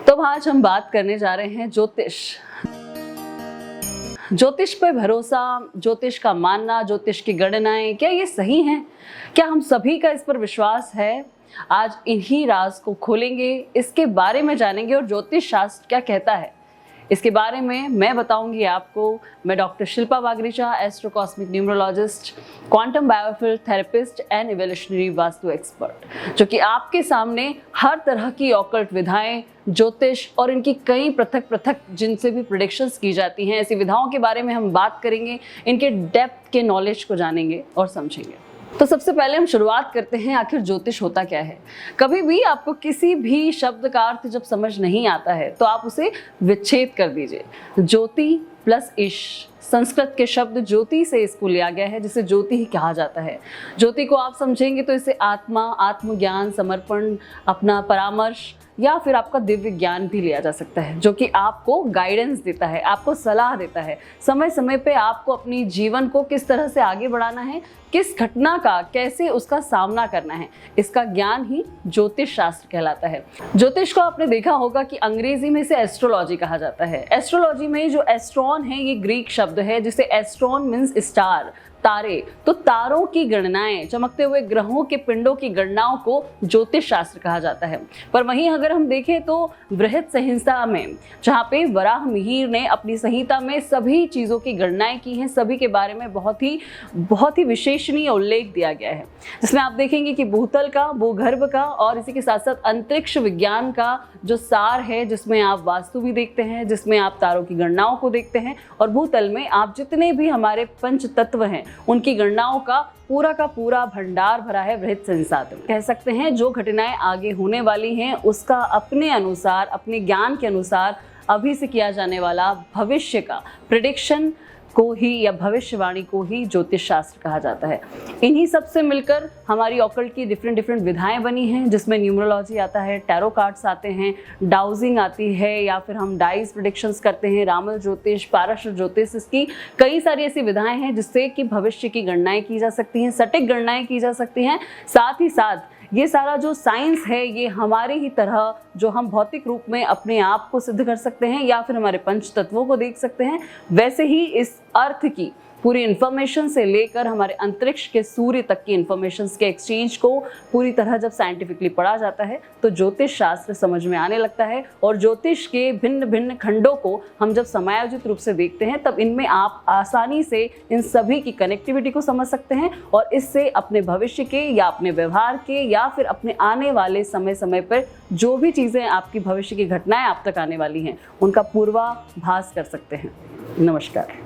तो आज हम बात करने जा रहे हैं ज्योतिष। ज्योतिष पर भरोसा, ज्योतिष का मानना, ज्योतिष की गणनाएं, क्या ये सही हैं? क्या हम सभी का इस पर विश्वास है? आज इन्हीं राज को खोलेंगे, इसके बारे में जानेंगे और ज्योतिष शास्त्र क्या कहता है इसके बारे में मैं बताऊंगी आपको। मैं doctor Shilpa Bagricha, astro cosmic numerologist, quantum biofield therapist and evolutionary vastu expert, जो कि आपके सामने हर तरह की ऑकल्ट विधाएं, ज्योतिष और इनकी कई पृथक जिनसे भी प्रेडिक्शंस की जाती हैं, ऐसी विधाओं के बारे में हम बात करेंगे, इनके डेप्थ के नॉलेज को जानेंगे और समझेंगे। तो सबसे पहले हम शुरुआत करते हैं, आखिर ज्योतिष होता क्या है। कभी भी आपको किसी भी शब्द का अर्थ जब समझ नहीं आता है तो आप उसे विच्छेद कर दीजिए। ज्योति प्लस ईश, संस्कृत के शब्द ज्योति से इसको लिया गया है, जिसे ज्योति ही कहा जाता है। ज्योति को आप समझेंगे तो इसे आत्मा, आत्मज्ञान, समर्पण, अपना परामर्श या फिर आपका दिव्य ज्ञान भी लिया जा सकता है, जो कि आपको गाइडेंस देता है, आपको सलाह देता है, समय समय पे आपको अपनी जीवन को किस तरह से आगे बढ़ाना है, किस घटना का कैसे उसका सामना करना है, इसका ज्ञान ही ज्योतिष शास्त्र कहलाता है। ज्योतिष को आपने देखा होगा कि अंग्रेजी में इसे एस्ट्रोलॉजी कहा जाता है। एस्ट्रोलॉजी में जो एस्ट्रॉन है ये ग्रीक शब्द है, जिसे एस्ट्रॉन मीन्स स्टार, तारे। तो तारों की गणनाएं, चमकते हुए ग्रहों के पिंडों की गणनाओं को ज्योतिष शास्त्र कहा जाता है। पर वहीं अगर हम देखें तो बृहद संहिता में, जहाँ पे वराह मिहिर ने अपनी संहिता में सभी चीज़ों की गणनाएं की हैं, सभी के बारे में बहुत ही विशेषणीय उल्लेख दिया गया है, जिसमें आप देखेंगे कि भूतल का, भूगर्भ का और इसी के साथ साथ अंतरिक्ष विज्ञान का जो सार है, जिसमें आप वास्तु भी देखते हैं, जिसमें आप तारों की गणनाओं को देखते हैं, और भूतल में आप जितने भी हमारे पंच तत्व हैं उनकी गणनाओं का पूरा भंडार भरा है बृहद संहिता में। कह सकते हैं जो घटनाएं आगे होने वाली हैं उसका अपने अनुसार, अपने ज्ञान के अनुसार अभी से किया जाने वाला भविष्य का प्रेडिक्शन को ही या भविष्यवाणी को ही ज्योतिष शास्त्र कहा जाता है। इन्हीं सब से मिलकर हमारी ऑकल्ट की डिफरेंट विधाएं बनी हैं, जिसमें न्यूमरोलॉजी आता है, टैरो कार्ड्स आते हैं, डाउजिंग आती है, या फिर हम डाइस प्रेडिक्शंस करते हैं, रामल ज्योतिष, पारश ज्योतिष। इसकी कई सारी ऐसी विधाएं हैं जिससे कि भविष्य की गणनाएं की जा सकती हैं, सटीक गणनाएं की जा सकती हैं। साथ ही साथ ये सारा जो साइंस है ये हमारे ही तरह जो हम भौतिक रूप में अपने आप को सिद्ध कर सकते हैं या फिर हमारे पंच तत्वों को देख सकते हैं, वैसे ही इस अर्थ की पूरी इन्फॉर्मेशन से लेकर हमारे अंतरिक्ष के सूर्य तक की इन्फॉर्मेशंस के एक्सचेंज को पूरी तरह जब साइंटिफिकली पढ़ा जाता है तो ज्योतिष शास्त्र समझ में आने लगता है। और ज्योतिष के भिन्न खंडों को हम जब समायोजित रूप से देखते हैं तब इनमें आप आसानी से इन सभी की कनेक्टिविटी को समझ सकते हैं और इससे अपने भविष्य के या अपने व्यवहार के या फिर अपने आने वाले समय पर जो भी चीज़ें आपकी भविष्य की घटनाएं आप तक आने वाली हैं उनका पूर्वाभास कर सकते हैं। नमस्कार।